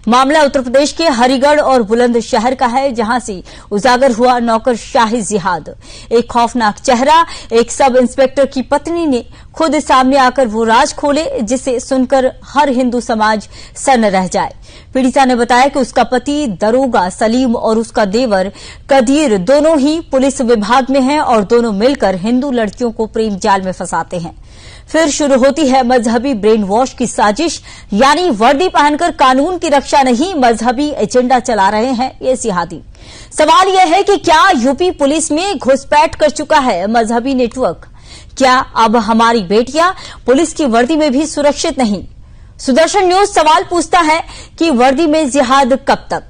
मामला उत्तर प्रदेश के हरिगढ़ और बुलंदशहर का है, जहां से उजागर हुआ नौकरशाही जिहाद। एक खौफनाक चेहरा, एक सब इंस्पेक्टर की पत्नी ने खुद सामने आकर वो राज खोले जिसे सुनकर हर हिंदू समाज सन्न रह जाए। पीड़िता ने बताया कि उसका पति दरोगा सलीम और उसका देवर कदीर दोनों ही पुलिस विभाग में हैं और दोनों मिलकर हिंदू लड़कियों को प्रेम जाल में फंसाते हैं। फिर शुरू होती है मजहबी ब्रेन वॉश की साजिश, यानी वर्दी पहनकर कानून की रक्षा नहीं, मजहबी एजेंडा चला रहे हैं ये जिहादी। सवाल यह है कि क्या यूपी पुलिस में घुसपैठ कर चुका है मजहबी नेटवर्क? क्या अब हमारी बेटियां पुलिस की वर्दी में भी सुरक्षित नहीं? सुदर्शन न्यूज सवाल पूछता है कि वर्दी में जिहाद कब तक?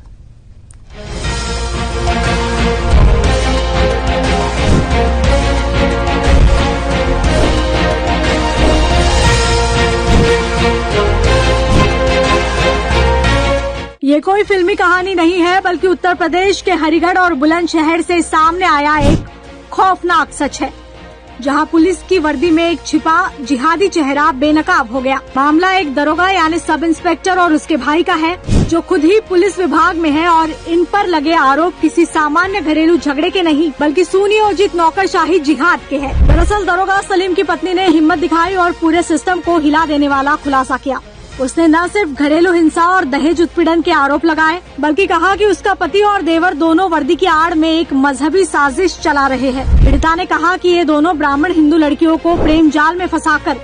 ये कोई फिल्मी कहानी नहीं है, बल्कि उत्तर प्रदेश के हरिगढ़ और बुलंदशहर से सामने आया एक खौफनाक सच है, जहां पुलिस की वर्दी में एक छिपा जिहादी चेहरा बेनकाब हो गया। मामला एक दरोगा यानी सब इंस्पेक्टर और उसके भाई का है, जो खुद ही पुलिस विभाग में है और इन पर लगे आरोप किसी सामान्य घरेलू झगड़े के नहीं, बल्कि सुनियोजित नौकरशाही जिहाद के हैं। दरअसल दरोगा सलीम की पत्नी ने हिम्मत दिखाई और पूरे सिस्टम को हिला देने वाला खुलासा किया। उसने न सिर्फ घरेलू हिंसा और दहेज उत्पीड़न के आरोप लगाए, बल्कि कहा कि उसका पति और देवर दोनों वर्दी की आड़ में एक मजहबी साजिश चला रहे हैं। पीड़िता ने कहा कि ये दोनों ब्राह्मण हिंदू लड़कियों को प्रेम जाल में फंसाकर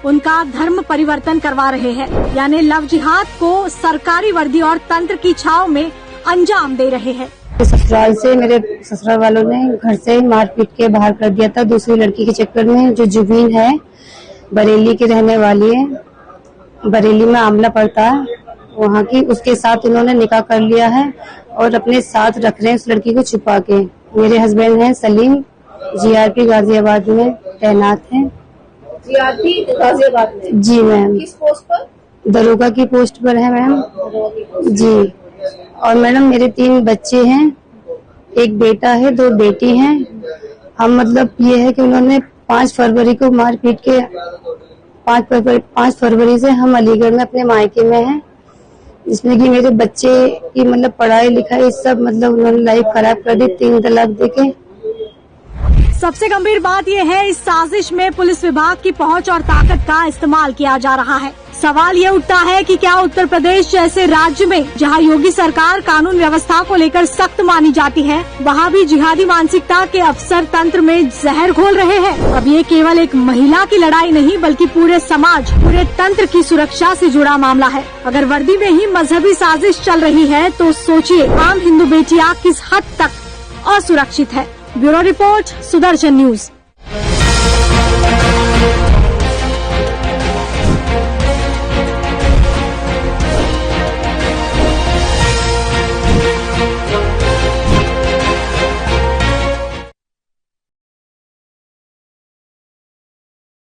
उनका धर्म परिवर्तन करवा रहे हैं, यानी लव जिहाद को सरकारी वर्दी और तंत्र की छाव में अंजाम दे रहे हैं। ससुराल से मेरे ससुराल वालों ने घर से मार पीट के बाहर कर दिया था दूसरी लड़की के चक्कर में, जो जुबीन है, बरेली की रहने वाली है, बरेली में आमला पड़ता है वहाँ की। उसके साथ उन्होंने निकाह कर लिया है और अपने साथ रख रहे हैं उस लड़की को छुपा के। मेरे हस्बैंड हैं सलीम, जीआरपी गाजियाबाद में तैनात हैं। जीआरपी गाजियाबाद में? जी मैम। किस पोस्ट पर? दरोगा की पोस्ट पर है मैम। जी। और मैडम मेरे 3 बच्चे हैं, एक बेटा है, 2 बेटी हैं। हम मतलब ये है कि उन्होंने 5 फरवरी को मार पीट के 5 फरवरी से हम अलीगढ़ में अपने मायके में हैं, जिसमें कि मेरे बच्चे की मतलब पढ़ाई लिखाई सब मतलब उन्होंने लाइफ खराब कर दी 3 तलाक देके। सबसे गंभीर बात यह है, इस साजिश में पुलिस विभाग की पहुंच और ताकत का इस्तेमाल किया जा रहा है। सवाल ये उठता है कि क्या उत्तर प्रदेश जैसे राज्य में, जहां योगी सरकार कानून व्यवस्था को लेकर सख्त मानी जाती है, वहां भी जिहादी मानसिकता के अफसर तंत्र में जहर घोल रहे हैं? अब ये केवल एक महिला की लड़ाई नहीं, बल्कि पूरे समाज, पूरे तंत्र की सुरक्षा से जुड़ा मामला है। अगर वर्दी में ही मजहबी साजिश चल रही है, तो सोचिए आम हिंदू बेटियां किस हद तक असुरक्षित है। Bureau report, Sudarshan news.